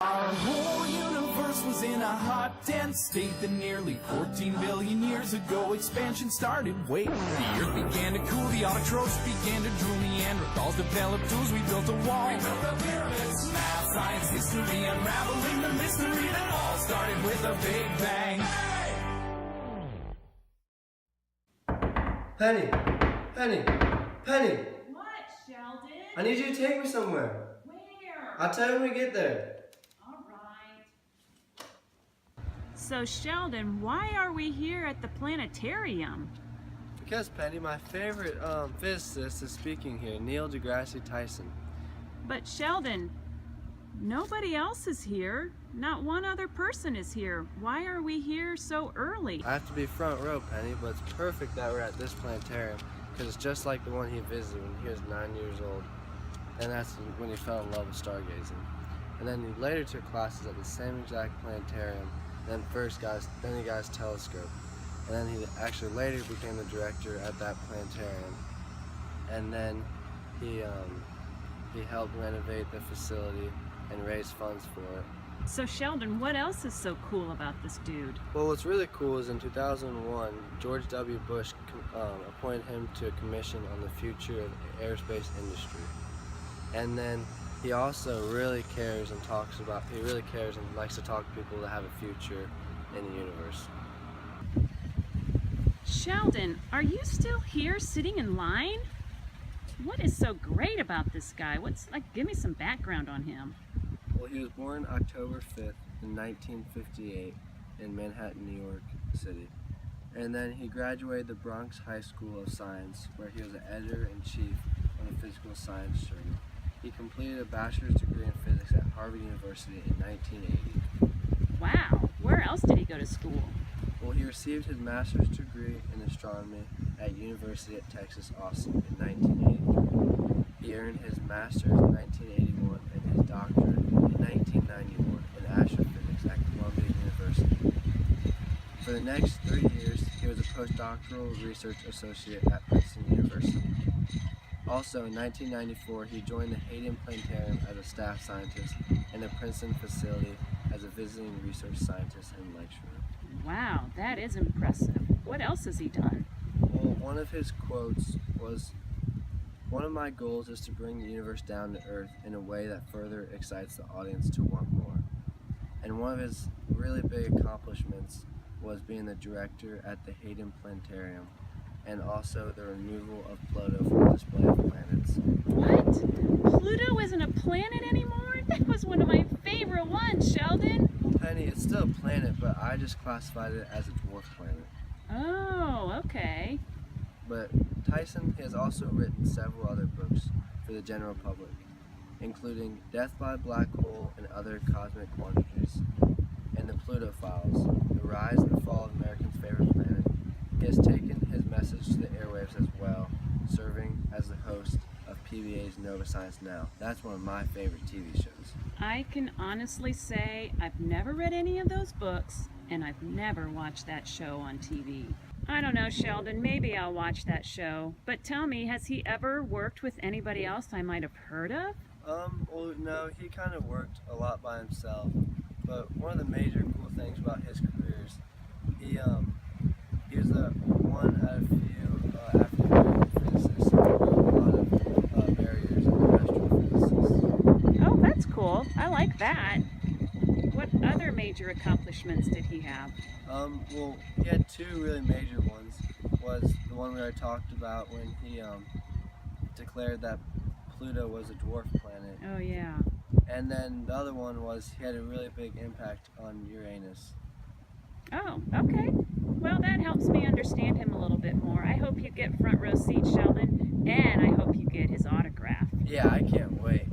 Our whole universe was in a hot, dense state that nearly 14 billion years ago expansion started. Wait, the earth began to cool, the autotrophs began to drool, Neanderthals developed tools, we built a wall. We built the pyramids, math, science, history, unraveling the mystery that all started with a big bang. Penny! Penny! Penny! What, Sheldon? I need you to take me somewhere. Where? I'll tell you when we get there. All right. So, Sheldon, why are we here at the planetarium? Because, Penny, my favorite physicist is speaking here, Neil deGrasse Tyson. But, Sheldon, nobody else is here. Not one other person is here. Why are we here so early? I have to be front row, Penny, but it's perfect that we're at this planetarium because it's just like the one he visited when he was 9 years old. And that's when he fell in love with stargazing. And then he later took classes at the same exact planetarium. Then he got his telescope. And then he actually later became the director at that planetarium. And then he helped renovate the facility and raise funds for it. So, Sheldon, what else is so cool about this dude? Well, what's really cool is in 2001, George W. Bush appointed him to a commission on the future of the aerospace industry. And then he also really cares and likes to talk to people that have a future in the universe. Sheldon, are you still here sitting in line? What is so great about this guy? Give me some background on him. Well, he was born October 5th in 1958 in Manhattan, New York City. And then he graduated the Bronx High School of Science, where he was an editor-in-chief on the physical science journal. He completed a bachelor's degree in physics at Harvard University in 1980. Wow, where else did he go to school? Well, he received his master's degree in astronomy at University of Texas, Austin in 1983. He earned his master's in 1981 and his doctorate in 1991 in astrophysics at Columbia University. For the next 3 years, he was a postdoctoral research associate at Princeton University. Also, in 1994, he joined the Hayden Planetarium as a staff scientist and the Princeton facility as a visiting research scientist and lecturer. Wow, that is impressive. What else has he done? Well, one of his quotes was, "One of my goals is to bring the universe down to Earth in a way that further excites the audience to want more." And one of his really big accomplishments was being the director at the Hayden Planetarium, and also the removal of Pluto from the display of planets. What? Pluto isn't a planet anymore? That was one of my favorite ones, Sheldon. Well, Penny, it's still a planet, but I just classified it as a dwarf planet. Oh, okay. But Tyson has also written several other books for the general public, including Death by Black Hole and Other Cosmic Quantities, and The Pluto Files, The Rise and the Fall of Americans' Favorite Planet. He has taken his message to the airwaves as well, serving as the host of PBA's Nova Science Now. That's one of my favorite TV shows. I can honestly say I've never read any of those books, and I've never watched that show on TV. I don't know, Sheldon, maybe I'll watch that show. But tell me, has he ever worked with anybody else I might have heard of? Well, no, he kind of worked a lot by himself. But one of the major cool things about his career is he was one out of few African-American physicists who wrote a lot of barriers in astrophysicists. Oh, that's cool. I like that. What other major accomplishments did he have? Well, he had two really major ones. Was the one where I talked about when he declared that Pluto was a dwarf planet. Oh, yeah. And then the other one was he had a really big impact on Uranus. Oh, okay. Well, that helps me understand him a little bit more. I hope you get front row seats, Sheldon, and I hope you get his autograph. Yeah, I can't wait.